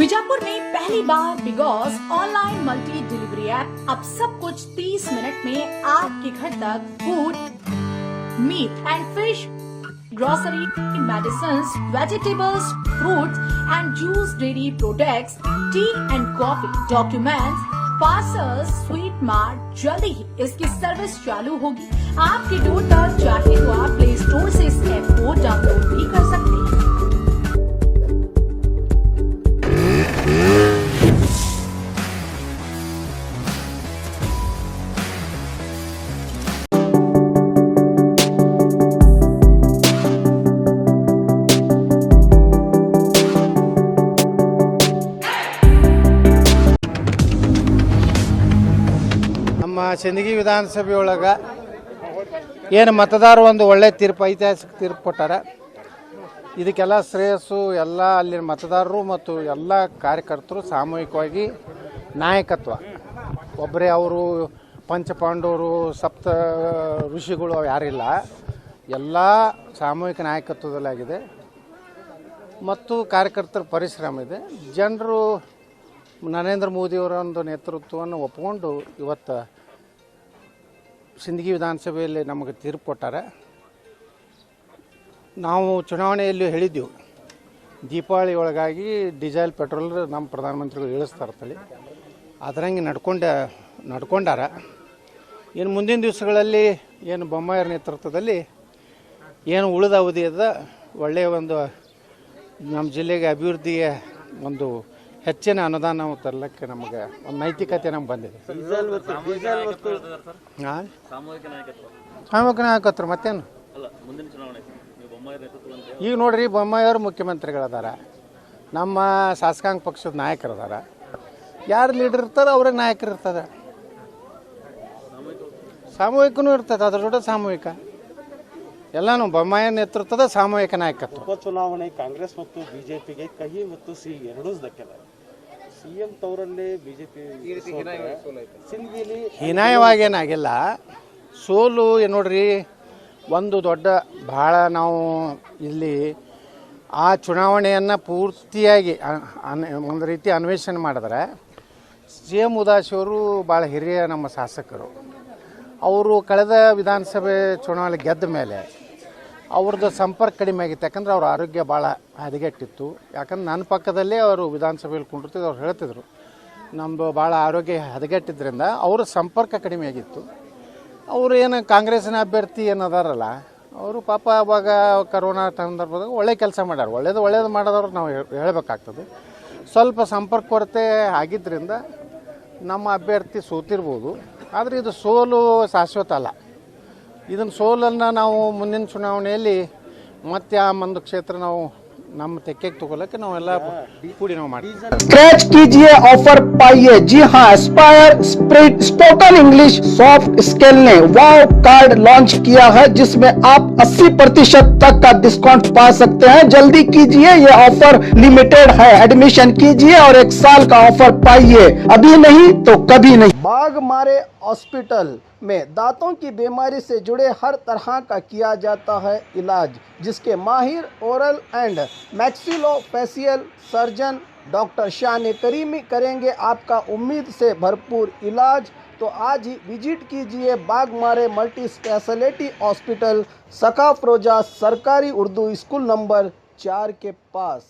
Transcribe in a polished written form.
बीजापुर में पहली बार Bigoss online multi delivery app. अब सब कुछ 30 मिनट में आपके घर तक। Food, meat and fish, grocery, medicines, vegetables, fruits and juice, dairy products, tea and coffee, documents, parcels, sweet mart. जल्दी ही इसकी सर्विस चालू होगी। आपके डोर तक चाहे तो आप प्ले स्टोर से इस ऐप को डाउनलोड भी कर सकते हैं। ಸಿಂದಗಿ ವಿಧಾನಸಭೆಯೊಳಗೆ ಏನು ಮತದಾರರು ಒಂದು ಒಳ್ಳೆ ತೀರ್ಪು, ಐತಿಹಾಸಿಕ ತೀರ್ಪು ಕೊಟ್ಟಾರ. ಇದಕ್ಕೆಲ್ಲ ಶ್ರೇಯಸ್ಸು ಎಲ್ಲ ಅಲ್ಲಿನ ಮತದಾರರು ಮತ್ತು ಎಲ್ಲ ಕಾರ್ಯಕರ್ತರು ಸಾಮೂಹಿಕವಾಗಿ ನಾಯಕತ್ವ. ಒಬ್ಬರೇ ಅವರು ಪಂಚಪಾಂಡವರು ಸಪ್ತ ಋಷಿಗಳು ಯಾರಿಲ್ಲ, ಎಲ್ಲ ಸಾಮೂಹಿಕ ನಾಯಕತ್ವದಲ್ಲಾಗಿದೆ ಮತ್ತು ಕಾರ್ಯಕರ್ತರ ಪರಿಶ್ರಮ ಇದೆ. ಜನರು ನರೇಂದ್ರ ಮೋದಿಯವರ ಒಂದು ನೇತೃತ್ವವನ್ನು ಒಪ್ಪಿಕೊಂಡು ಇವತ್ತು ಸಿಂದಗಿ ವಿಧಾನಸಭೆಯಲ್ಲಿ ನಮಗೆ ತೀರ್ಪು ಕೊಟ್ಟಾರೆ. ನಾವು ಚುನಾವಣೆಯಲ್ಲಿ ಹೇಳಿದ್ದೆವು, ದೀಪಾವಳಿ ಒಳಗಾಗಿ ಡೀಸೆಲ್ ಪೆಟ್ರೋಲ್ ನಮ್ಮ ಪ್ರಧಾನಮಂತ್ರಿಗಳು ಇಳಿಸ್ತಾರತ್ತಲ್ಲಿ, ಅದರಂಗೆ ನಡ್ಕೊಂಡಾರ. ಇನ್ನು ಮುಂದಿನ ದಿವಸಗಳಲ್ಲಿ ಏನು ಬೊಮ್ಮಾಯಿಯರ ನೇತೃತ್ವದಲ್ಲಿ ಏನು ಉಳಿದ ಅವಧಿಯದ ಒಳ್ಳೆಯ ಒಂದು ನಮ್ಮ ಜಿಲ್ಲೆಗೆ ಅಭಿವೃದ್ಧಿಯ ಒಂದು ಹೆಚ್ಚಿನ ಅನುದಾನ ತರಲಿಕ್ಕೆ ನಮಗೆ ಒಂದು ನೈತಿಕತೆ ನಮ್ಗೆ ಬಂದಿದೆ. ಹಾಂ, ಸಾಮೂಹಿಕ ನಾಯಕತ್ವ ಮತ್ತೇನು. ಈಗ ನೋಡ್ರಿ, ಬೊಮ್ಮಾಯಿಯವರು ಮುಖ್ಯಮಂತ್ರಿಗಳದಾರ, ನಮ್ಮ ಶಾಸಕಾಂಗ ಪಕ್ಷದ ನಾಯಕರದಾರ. ಯಾರು ಲೀಡರ್ ಇರ್ತಾರೆ ಅವ್ರಿಗೆ ನಾಯಕರು ಇರ್ತದೆ, ಸಾಮೂಹಿಕನೂ ಇರ್ತದೆ. ಅದ್ರ ಜೊತೆ ಸಾಮೂಹಿಕ ಎಲ್ಲಾನು ಬೊಮ್ಮಾಯಿ ನೇತೃತ್ವದ ಸಾಮೂಹಿಕ ನಾಯಕತ್ವ. ಉಪಚುನಾವಣೆ ಕಾಂಗ್ರೆಸ್ ಮತ್ತು ಬಿಜೆಪಿಗೆ ಕಹಿ ಮತ್ತು ಸಿಹಿ ಎರಡೂ ದಕ್ಕಿದೆ. ಸಿಎಂ ತವರಲ್ಲಿ ಬಿಜೆಪಿ ಹೀನಾಯವಾಗಿ ಏನಾಗಿಲ್ಲ, ಸೋಲು ನೋಡ್ರಿ ಒಂದು ದೊಡ್ಡ ಭಾಳ. ನಾವು ಇಲ್ಲಿ ಆ ಚುನಾವಣೆಯನ್ನು ಪೂರ್ತಿಯಾಗಿ ಒಂದು ರೀತಿ ಅನ್ವೇಷಣೆ ಮಾಡಿದ್ರೆ CM ಉದಾಸಿಯವರು ಭಾಳ ಹಿರಿಯ ನಮ್ಮ ಶಾಸಕರು. ಅವರು ಕಳೆದ ವಿಧಾನಸಭೆ ಚುನಾವಣೆ ಗೆದ್ದ ಮೇಲೆ ಅವ್ರದ್ದು ಸಂಪರ್ಕ ಕಡಿಮೆ ಆಗಿತ್ತು. ಯಾಕಂದ್ರೆ ಅವ್ರ ಆರೋಗ್ಯ ಭಾಳ ಹದಗೆಟ್ಟಿತ್ತು. ಯಾಕಂದ್ರೆ ನನ್ನ ಪಕ್ಕದಲ್ಲೇ ಅವರು ವಿಧಾನಸಭೆಯಲ್ಲಿ ಕುಂಡಿರ್ತಿದ್ರು. ಅವ್ರು ಹೇಳ್ತಿದ್ರು ನಮ್ಮದು ಭಾಳ ಆರೋಗ್ಯ ಹದಗೆಟ್ಟಿದ್ದರಿಂದ ಅವ್ರ ಸಂಪರ್ಕ ಕಡಿಮೆ ಆಗಿತ್ತು. ಅವರು ಏನು ಕಾಂಗ್ರೆಸ್ಸಿನ ಅಭ್ಯರ್ಥಿ ಏನದಾರಲ್ಲ, ಅವರು ಪಾಪ ಅವಾಗ ಕರೋನಾ ಸಂದರ್ಭದಾಗ ಒಳ್ಳೆ ಕೆಲಸ ಮಾಡ್ಯಾರ. ಒಳ್ಳೇದು ಮಾಡೋದವ್ರು ನಾವು ಹೇಳಬೇಕಾಗ್ತದೆ. ಸ್ವಲ್ಪ ಸಂಪರ್ಕ ಕೊರತೆ ಆಗಿದ್ದರಿಂದ ನಮ್ಮ ಅಭ್ಯರ್ಥಿ ಸೋತಿರ್ಬೋದು. ಆದರೆ ಇದು ಸೋಲು ಶಾಶ್ವತ ಅಲ್ಲ. ಇದನ್ನು ಸೋಲನ್ನು ನಾವು ಮುಂದಿನ ಚುನಾವಣೆಯಲ್ಲಿ ಮತ್ತೆ ಆ ಒಂದು ಕ್ಷೇತ್ರ ನಾವು ನಮ್ಮ ತೆಕ್ಕೆಗೆ ತಗೊಳ್ಳಕ್ಕೆ ನಾವೆಲ್ಲ ಕೂಡಿ ನಾವು ಮಾಡ್ತೀವಿ. स्क्रैच कीजिए, ऑफर पाइए। जी हाँ, Aspire spoken English soft skill ने वाव कार्ड लॉन्च किया है, जिसमें आप 80% तक का डिस्काउंट पा सकते हैं। जल्दी कीजिए, ये ऑफर लिमिटेड है। एडमिशन कीजिए और 1 साल का ऑफर पाइए। अभी नहीं तो कभी नहीं। बाघ मारे हॉस्पिटल में दांतों की बीमारी से जुड़े हर तरह का किया जाता है इलाज, जिसके माहिर oral and maxillofacial surgeon doctor शान करीमी करेंगे आपका उम्मीद से भरपूर इलाज। तो आज ही विजिट कीजिए बाघ मारे मल्टी स्पेशलिटी हॉस्पिटल, सका प्रोजा सरकारी उर्दू स्कूल नंबर 4 के पास।